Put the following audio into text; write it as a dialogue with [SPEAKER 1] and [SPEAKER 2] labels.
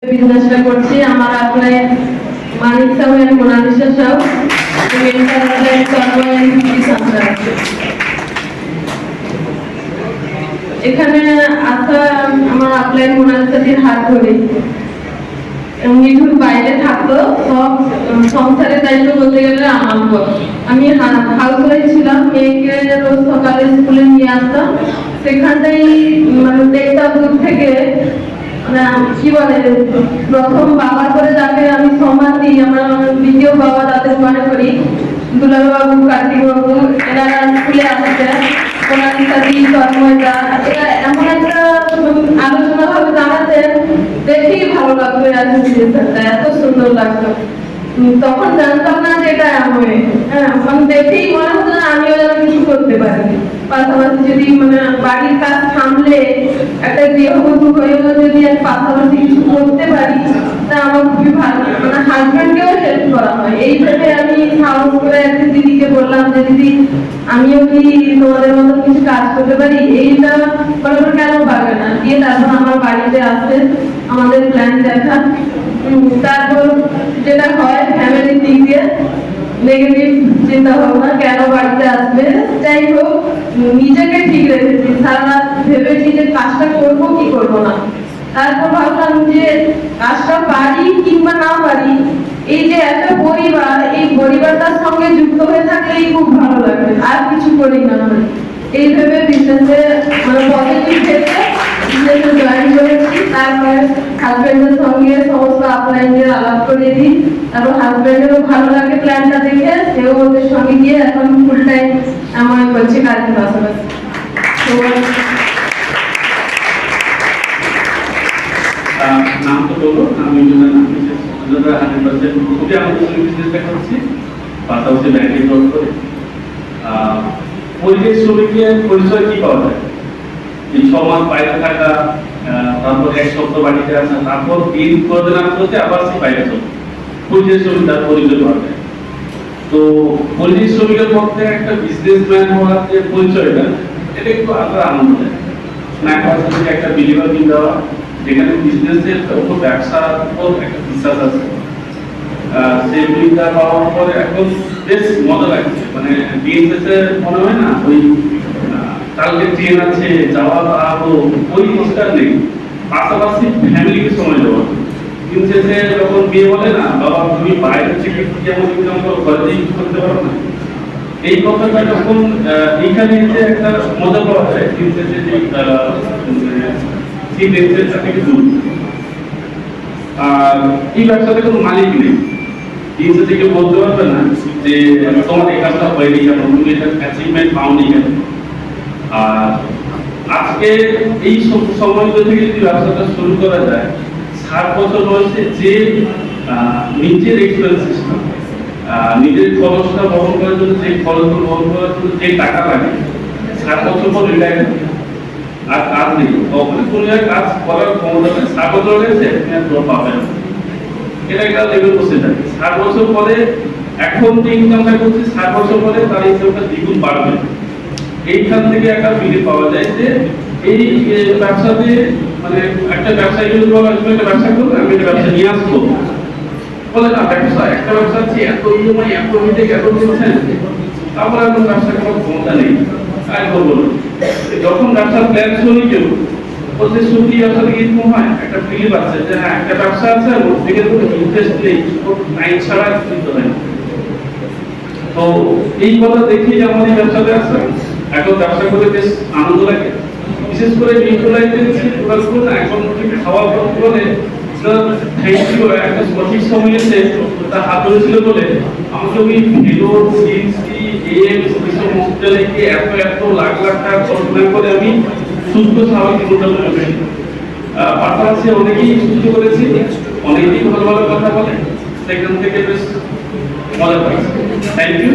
[SPEAKER 1] বিজনেসটা করছি। আমার আপনার মানিক সাহ এন্ড মোনালিসা সাহ এখানে আসা আমার আপনার মোনালিসাটির হাত ধরে মিঠুর বাইরে থাকতো, সব সংসারের দায়িত্ব বলতে গেলে আমার উপর। আমি হাউস ওয়াইফ ছিলাম, মেয়েকে রোজ সকালে স্কুলে নিয়ে আসতাম। সেখানটাই মানে দেখতাম দূর থেকে, কি বলে, প্রথম বাবা করে যাকে আমি সম্মান দিই, আমরা দ্বিতীয় বাবা তাদের মনে করি। দুলাল বাবু, কার্তিক বাবু, এনারা স্কুলে আসছে, এমন একটা আলোচনা ভাবে জানাতে দেখেই ভালো লাগতো। এত সুন্দর লাগতো। তখন জানতাম না যে এটা আমি, মানে দেখেই মনে হতো না আমিও যেন কিছু করতে পারি। পাশাপাশি যদি মানে বাড়ির কাজ সামলে একটা গৃহবধূ হয়েও যদি আমি পাশাপাশি কিছু করতে পারি, তা আমার খুবই ভালো। মানে হাজবেন্ডকেও হেল্প করা হয়। এই ভেবে আমি সাহস করে একটা দিদিকে বললাম যে দিদি, আমিও কি তোমাদের মতো কিছু কাজ করতে পারি? এইটা বলবো কেন পারবে না, দিয়ে তারপর আমার বাড়িতে আসে আমাদের প্ল্যান দেখা। তারপর যেটা হয় ফ্যামিলির দিক দিয়ে নেগেটিভ চিন্তা ভাবনা, কেন বাড়িতে আসবে। যাই হোক, নিজেকে ঠিক রেখেছি, সারা রাত ভেবেছি যে কাজটা করবো কি করবো না। তারপর ভাবলাম যে কাজটা পারি কিংবা না পারি, এই যে একটা পরিবার, এই পরিবারটার সঙ্গে যুক্ত হয়ে থাকলেই খুব ভালো লাগবে, আর কিছু করি না হয়। এই ভেবে বিজনেসে মানে পজিটিভ ভেবে বিজনেসে জয়েন করেছি। তারপরে হাজবেন্ডের সঙ্গে সমস্ত আপলাইনের আলাপ করে দিই। তারপর হাজবেন্ডেরও ভালো লাগে প্ল্যানটা দেখে, সেও ওদের সঙ্গে গিয়ে এখন ফুল টাইম আমার করছে কাজের পাশাপাশি।
[SPEAKER 2] নাম তো বলো, আমি খুবই আমাদের বিজনেসটা করছি, পাশাপাশি ব্যাংকে জব করে। পরিবেশ শ্রমিকের পরিচয় কি পাওয়া যায়? এই 6 মাস বাইরে থাকা, তারপর 1 সপ্তাহ বাড়িতে আসা, তারপর দিন কোঅর্ডিনেট করতে আবার সে বাইরে চলে। পরিবেশ শ্রমিক তার পরিচয় পাওয়া যায়। তো পরিবেশ শ্রমিকের মধ্যে একটা বিজনেসম্যান হওয়ার যে পরিচয়টা, এটা একটু আলাদা আনন্দ দেয়। একটা বিলিভার কিন দেওয়া, যেখানে বিজনেসের উপর, ব্যবসার উপর একটা বিশ্বাস আছে। সেই বিলটা পাওয়ার পরে এখন বেশ মজা লাগছে। মানে দিন শেষে মনে হয় না ওই কালকে ট্রেন আছে যাওয়া আরো ওই জিনিসটা নেই। পাশাপাশি ফ্যামিলিকে সময় দেওয়া। দিন শেষে যখন বিয়ে বলে না, বাবা তুমি বাইরে থেকে যেমন ইনকাম করো, ঘরে ইউজ করতে পারো না, এই কথাটা যখন এইখানে যে একটা মজা পাওয়া যায়, দিন শেষে যে থেকে দূর। আর এই ব্যবসাতে কোনো মালিক নেই। দিন শেষে কেউ বলতে পারবে না যে তোমার এই কাজটা হয়নি কেন, তুমি এটা অ্যাচিভমেন্ট পাওনি কেন। আর আজকে এই সময় থেকে যদি ব্যবসাটা শুরু করা যায়, 60 বছর বয়সে যে নিজের এক্সপেন্সেস, নিজের খরচটা বহন করার জন্য, যে খরচ বহন করার জন্য যে টাকা লাগে, 60 বছর পর রিটায়ার আর কাজ নেই, তখন কোনো কাজ করার ক্ষমতা নেই। 60 বছর হয়েছে পাবেন, এটা একটা লেভেল বসে থাকে। 60 বছর পরে এখন যে ইনকামটা করছে, 60 বছর পরে তার ইনকামটা দ্বিগুণ বাড়বে। এইখান থেকে একটা ফিল পাওয়া যায় যে এই ব্যবসাতে, মানে একটা ব্যবসায়ী যদি বলা হয় একটা ব্যবসা করবে, আমি একটা ব্যবসা নিয়ে আসবো, বলে না ব্যবসা একটা ব্যবসা আছে, এত ইএমআই, এত মিটেক, এত দিচ্ছেন, তারপরে এখন ব্যবসা করার ক্ষমতা নেই। আর বলবো যখন ব্যবসার প্ল্যান শুনি কেউ বলতে শুনলি ব্যবসা থেকে ইনকাম হয়, একটা ফিল আছে যে হ্যাঁ একটা ব্যবসা আছে, ওর থেকে কোনো ইন্টারেস্ট নেই, টাইম ছাড়া কিন্তু হয়। তো এই কথা দেখেই আমাদের ব্যবসাতে আসে। এখন ব্যবসা করে বেশ আনন্দ লাগে, বিশেষ করে এখন খাওয়া বলে একটা সঠিক সময় এসে তার হাত ধরেছিল বলে আমাকে ওই ভেলোর সিএনসি এসব হসপিটালে গিয়ে এত এত লাখ লাখ টাকা খরচ করে আমি সুস্থ স্বাভাবিক জীবনযাপন করেছি। পাশাপাশি অনেকেই সুস্থ করেছি, অনেকেই ভালো ভালো কথা বলে, সেখান থেকে বেশ মজা পাচ্ছি। Thank you.